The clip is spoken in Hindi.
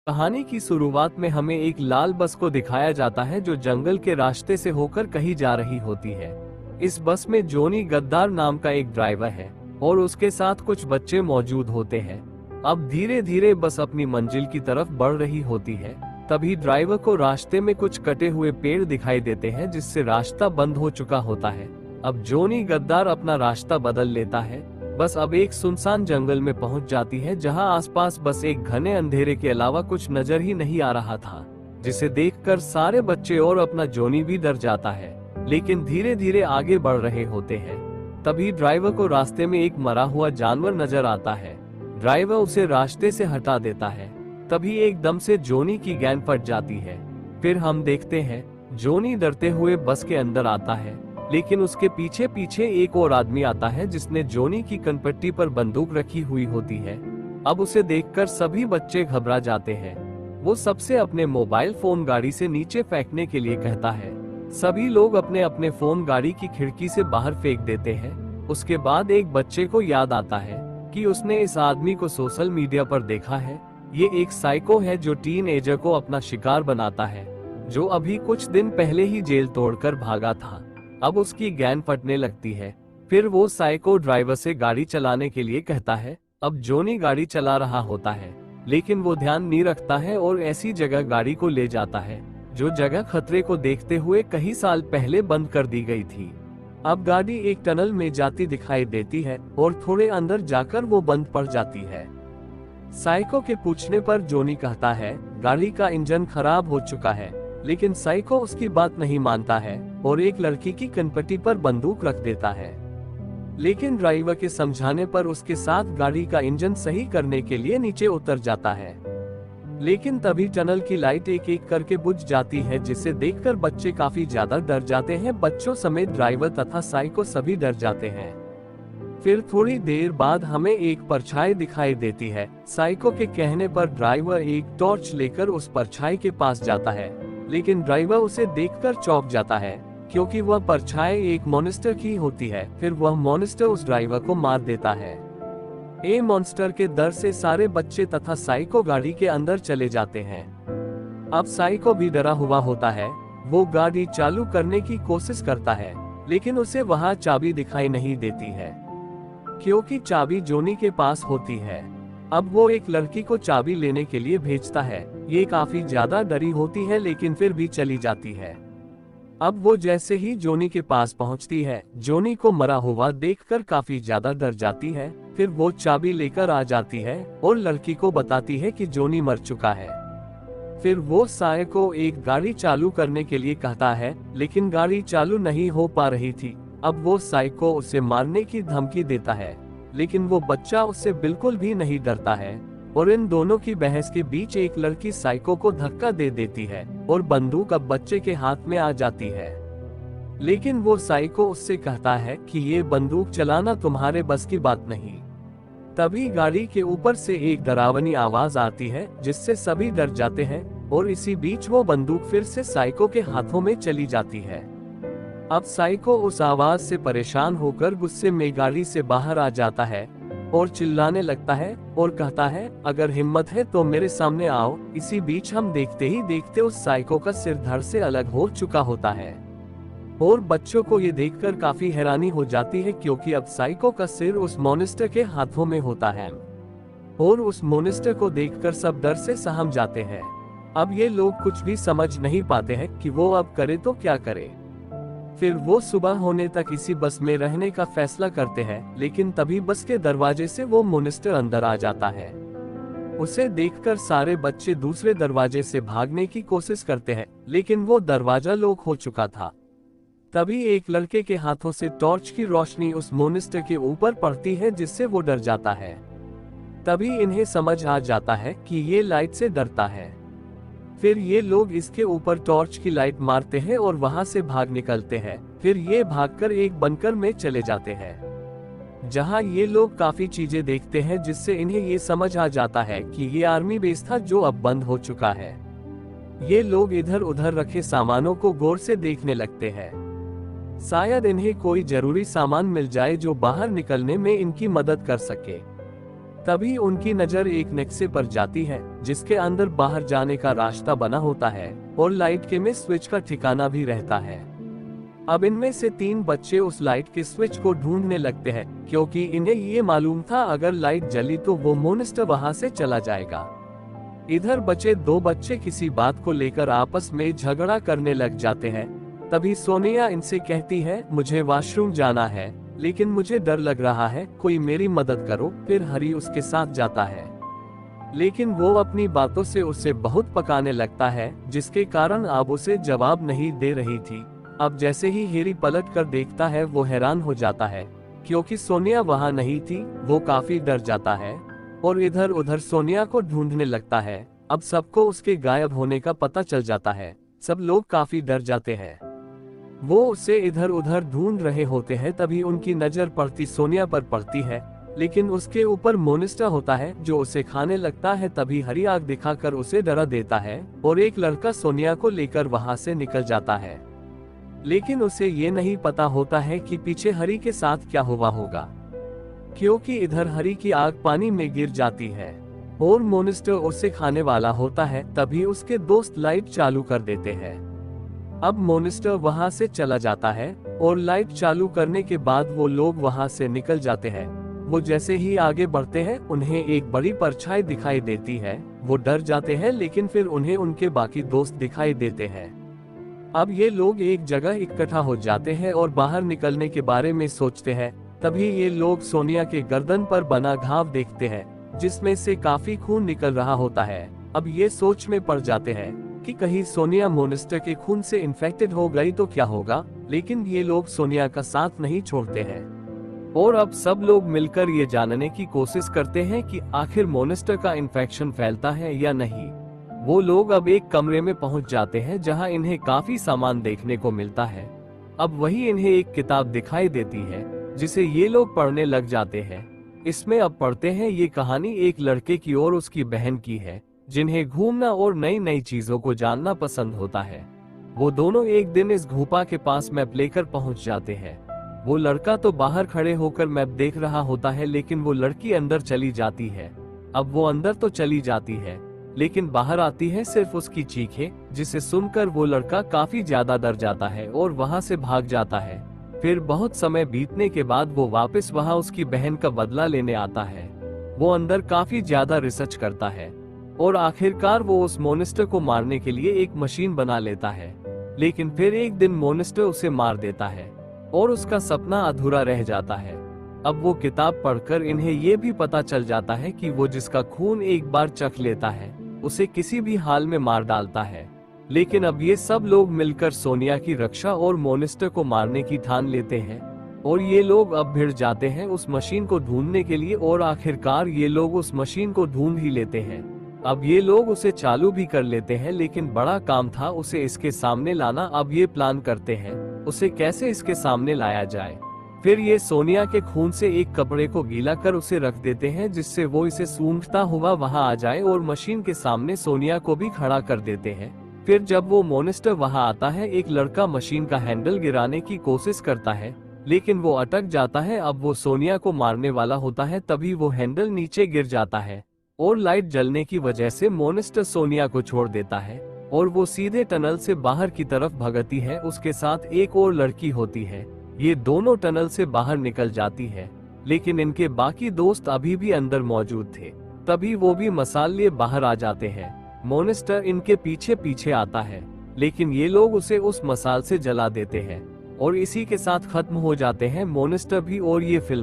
कहानी की शुरुआत में हमें एक लाल बस को दिखाया जाता है जो जंगल के रास्ते से होकर कहीं जा रही होती है। इस बस में जोनी गद्दार नाम का एक ड्राइवर है और उसके साथ कुछ बच्चे मौजूद होते हैं। अब धीरे धीरे बस अपनी मंजिल की तरफ बढ़ रही होती है। तभी ड्राइवर को रास्ते में कुछ कटे हुए पेड़ दिखाई देते हैं जिससे रास्ता बंद हो चुका होता है। अब जोनी गद्दार अपना रास्ता बदल लेता है। बस अब एक सुनसान जंगल में पहुंच जाती है जहां आसपास बस एक घने अंधेरे के अलावा कुछ नजर ही नहीं आ रहा था, जिसे देखकर सारे बच्चे और अपना जोनी भी डर जाता है, लेकिन धीरे धीरे आगे बढ़ रहे होते हैं। तभी ड्राइवर को रास्ते में एक मरा हुआ जानवर नजर आता है। ड्राइवर उसे रास्ते से हटा देता है। तभी एकदम से जोनी की गेंद फट जाती है। फिर हम देखते हैं जोनी डरते हुए बस के अंदर आता है, लेकिन उसके पीछे पीछे एक और आदमी आता है जिसने जोनी की कनपट्टी पर बंदूक रखी हुई होती है। अब उसे देखकर सभी बच्चे घबरा जाते हैं। वो सबसे अपने मोबाइल फोन गाड़ी से नीचे फेंकने के लिए कहता है। सभी लोग अपने अपने फोन गाड़ी की खिड़की से बाहर फेंक देते हैं। उसके बाद एक बच्चे को याद आता है कि उसने इस आदमी को सोशल मीडिया पर देखा है। ये एक साइको है जो टीनएजर को अपना शिकार बनाता है, जो अभी कुछ दिन पहले ही जेल तोड़कर भागा था। अब उसकी गेंद फटने लगती है। फिर वो साइको ड्राइवर से गाड़ी चलाने के लिए कहता है। अब जोनी गाड़ी चला रहा होता है, लेकिन वो ध्यान नहीं रखता है और ऐसी जगह गाड़ी को ले जाता है जो जगह खतरे को देखते हुए कई साल पहले बंद कर दी गई थी। अब गाड़ी एक टनल में जाती दिखाई देती है और थोड़े अंदर जाकर वो बंद पड़ जाती है। साइको के पूछने पर जोनी कहता है गाड़ी का इंजन खराब हो चुका है, लेकिन साइको उसकी बात नहीं मानता है और एक लड़की की कनपट्टी पर बंदूक रख देता है। लेकिन ड्राइवर के समझाने पर उसके साथ गाड़ी का इंजन सही करने के लिए नीचे उतर जाता है। लेकिन तभी टनल की लाइट एक एक करके बुझ जाती है, जिसे देखकर बच्चे काफी ज्यादा डर जाते हैं। बच्चों समेत ड्राइवर तथा साइको सभी डर जाते हैं। फिर थोड़ी देर बाद हमें एक परछाई दिखाई देती है। साइको के कहने पर ड्राइवर एक टॉर्च लेकर उस परछाई के पास जाता है, लेकिन ड्राइवर उसे देखकर चौंक जाता है क्योंकि वह परछाई एक मॉन्स्टर की होती है। फिर वह मॉन्स्टर उस ड्राइवर को मार देता है। ए मॉन्स्टर के डर से सारे बच्चे तथा साइको गाड़ी के अंदर चले जाते हैं। अब साइको भी डरा हुआ होता है। वो गाड़ी चालू करने की कोशिश करता है, लेकिन उसे वहां चाबी दिखाई नहीं देती है क्योंकि चाबी जोनी के पास होती है। अब वो एक लड़की को चाबी लेने के लिए भेजता है। ये काफी ज्यादा डरी होती है, लेकिन फिर भी चली जाती है। अब वो जैसे ही जोनी के पास पहुंचती है, जोनी को मरा हुआ देखकर काफी ज्यादा डर जाती है। फिर वो चाबी लेकर आ जाती है और लड़की को बताती है कि जोनी मर चुका है। फिर वो साय को एक गाड़ी चालू करने के लिए कहता है, लेकिन गाड़ी चालू नहीं हो पा रही थी। अब वो साय को उसे मारने की धमकी देता है, लेकिन वो बच्चा उससे बिल्कुल भी नहीं डरता है और इन दोनों की बहस के बीच एक लड़की साइको को धक्का दे देती है और बंदूक अब बच्चे के हाथ में आ जाती है। लेकिन वो साइको उससे कहता है कि ये बंदूक चलाना तुम्हारे बस की बात नहीं। तभी गाड़ी के ऊपर से एक डरावनी आवाज आती है जिससे सभी डर जाते हैं और इसी बीच वो बंदूक फिर से साइको के हाथों में चली जाती है। अब साइको उस आवाज से परेशान होकर गुस्से में गाड़ी से बाहर आ जाता है और चिल्लाने लगता है और कहता है, अगर हिम्मत है तो मेरे सामने आओ। इसी बीच हम देखते ही देखते उस साइको का सिर धड़ से अलग हो चुका होता है और बच्चों को ये देखकर काफी हैरानी हो जाती है क्योंकि अब साइको का सिर उस मॉन्स्टर के हाथों में होता है और उस मॉन्स्टर को देखकर सब डर से सहम जाते हैं। अब ये लोग कुछ भी समझ नहीं पाते हैं कि वो अब करे तो क्या करे। फिर वो सुबह होने तक इसी बस में रहने का फैसला करते हैं, लेकिन तभी बस के दरवाजे से वो मॉन्स्टर अंदर आ जाता है। उसे देखकर सारे बच्चे दूसरे दरवाजे से भागने की कोशिश करते हैं, लेकिन वो दरवाजा लॉक हो चुका था। तभी एक लड़के के हाथों से टॉर्च की रोशनी उस मॉन्स्टर के ऊपर पड़ती है, जिससे वो डर जाता है। तभी इन्हें समझ आ जाता है कि ये लाइट से डरता है। फिर ये लोग इसके ऊपर टॉर्च की लाइट मारते हैं और वहां से भाग निकलते हैं। फिर ये भागकर एक बंकर में चले जाते हैं, जहां ये लोग काफी चीजें देखते हैं, जिससे इन्हें ये समझ आ जाता है कि ये आर्मी बेस था जो अब बंद हो चुका है। ये लोग इधर उधर रखे सामानों को गौर से देखने लगते हैं। शायद इन्हें कोई जरूरी सामान मिल जाए जो बाहर निकलने में इनकी मदद कर सके। तभी उनकी नजर एक नेक्से पर जाती है जिसके अंदर बाहर जाने का रास्ता बना होता है और लाइट के में स्विच का ठिकाना भी रहता है। अब इनमें से 3 बच्चे उस लाइट के स्विच को ढूंढने लगते हैं क्योंकि इन्हें ये मालूम था अगर लाइट जली तो वो मोनिस्टर वहां से चला जाएगा। इधर बचे 2 बच्चे किसी बात को लेकर आपस में झगड़ा करने लग जाते हैं। तभी सोनिया इनसे कहती है, मुझे वॉशरूम जाना है लेकिन मुझे डर लग रहा है, कोई मेरी मदद करो। फिर हरी उसके साथ जाता है लेकिन वो अपनी बातों से उसे बहुत पकाने लगता है जिसके कारण अब उसे जवाब नहीं दे रही थी। अब जैसे ही हैरी पलट कर देखता है वो हैरान हो जाता है क्योंकि सोनिया वहां नहीं थी। वो काफी डर जाता है और इधर उधर सोनिया को ढूंढने लगता है। अब सबको उसके गायब होने का पता चल जाता है। सब लोग काफी डर जाते हैं। वो उसे इधर उधर ढूंढ रहे होते हैं। तभी उनकी नजर पड़ती सोनिया पर पड़ती है लेकिन उसके ऊपर मोनिस्टर होता है जो उसे खाने लगता है। तभी हरी आग दिखाकर उसे डरा देता है और एक लड़का सोनिया को लेकर वहां से निकल जाता है। लेकिन उसे ये नहीं पता होता है कि पीछे हरी के साथ क्या हुआ होगा क्योंकि इधर हरी की आग पानी में गिर जाती है और मोनिस्टर उसे खाने वाला होता है। तभी उसके दोस्त लाइट चालू कर देते हैं। अब मोनिस्टर वहां से चला जाता है और लाइट चालू करने के बाद वो लोग वहां से निकल जाते हैं। वो जैसे ही आगे बढ़ते हैं उन्हें एक बड़ी परछाई दिखाई देती है। वो डर जाते हैं लेकिन फिर उन्हें उनके बाकी दोस्त दिखाई देते हैं। अब ये लोग एक जगह इकट्ठा हो जाते हैं और बाहर निकलने के बारे में सोचते हैं। तभी ये लोग सोनिया के गर्दन पर बना घाव देखते हैं जिसमें से काफी खून निकल रहा होता है। अब ये सोच में पड़ जाते हैं कि कहीं सोनिया मोनिस्टर के खून से इन्फेक्टेड हो गई तो क्या होगा। लेकिन ये लोग सोनिया का साथ नहीं छोड़ते हैं और अब सब लोग मिलकर ये जानने की कोशिश करते हैं कि आखिर मोनिस्टर का इन्फेक्शन फैलता है या नहीं। वो लोग अब एक कमरे में पहुंच जाते हैं जहां इन्हें काफी सामान देखने को मिलता है। अब वही इन्हें एक किताब दिखाई देती है जिसे ये लोग पढ़ने लग जाते हैं। इसमें अब पढ़ते हैं ये कहानी एक लड़के की और उसकी बहन की है जिन्हें घूमना और नई नई चीजों को जानना पसंद होता है। वो दोनों एक दिन इस गुफा के पास मैप लेकर पहुंच जाते हैं। वो लड़का तो बाहर खड़े होकर मैप देख रहा होता है लेकिन वो लड़की अंदर चली जाती है। अब वो अंदर तो चली जाती है लेकिन बाहर आती है सिर्फ उसकी चीखें, जिसे सुनकर वो लड़का काफी ज्यादा डर जाता है और वहां से भाग जाता है। फिर बहुत समय बीतने के बाद वो वापस वहां उसकी बहन का बदला लेने आता है। वो अंदर काफी ज्यादा रिसर्च करता है और आखिरकार वो उस मोनिस्टर को मारने के लिए एक मशीन बना लेता है। लेकिन फिर एक दिन मोनिस्टर उसे मार देता है और उसका सपना अधूरा रह जाता है। अब वो किताब पढ़कर इन्हें ये भी पता चल जाता है कि वो जिसका खून एक बार चख लेता है उसे किसी भी हाल में मार डालता है। लेकिन अब ये सब लोग मिलकर सोनिया की रक्षा और मोनिस्टर को मारने की ठान लेते हैं और ये लोग अब भिड़ जाते हैं उस मशीन को ढूंढने के लिए और आखिरकार ये लोग उस मशीन को ढूंढ ही लेते हैं। अब ये लोग उसे चालू भी कर लेते हैं लेकिन बड़ा काम था उसे इसके सामने लाना। अब ये प्लान करते हैं उसे कैसे इसके सामने लाया जाए। फिर ये सोनिया के खून से एक कपड़े को गीला कर उसे रख देते हैं जिससे वो इसे सूंघता हुआ वहां आ जाए और मशीन के सामने सोनिया को भी खड़ा कर देते हैं। फिर जब वो मोनिस्टर वहां आता है एक लड़का मशीन का हैंडल गिराने की कोशिश करता है लेकिन वो अटक जाता है। अब वो सोनिया को मारने वाला होता है तभी वो हैंडल नीचे गिर जाता है और लाइट जलने की वजह से मोनिस्टर सोनिया को छोड़ देता है और वो सीधे टनल से बाहर की तरफ भगती है। उसके साथ एक और लड़की होती है। ये दोनों टनल से बाहर निकल जाती है लेकिन इनके बाकी दोस्त अभी भी अंदर मौजूद थे। तभी वो भी मसाल लिए बाहर आ जाते हैं। मोनिस्टर इनके पीछे पीछे आता है लेकिन ये लोग उसे उस मसाल से जला देते हैं और इसी के साथ खत्म हो जाते हैं मोनिस्टर भी और ये फिल्म।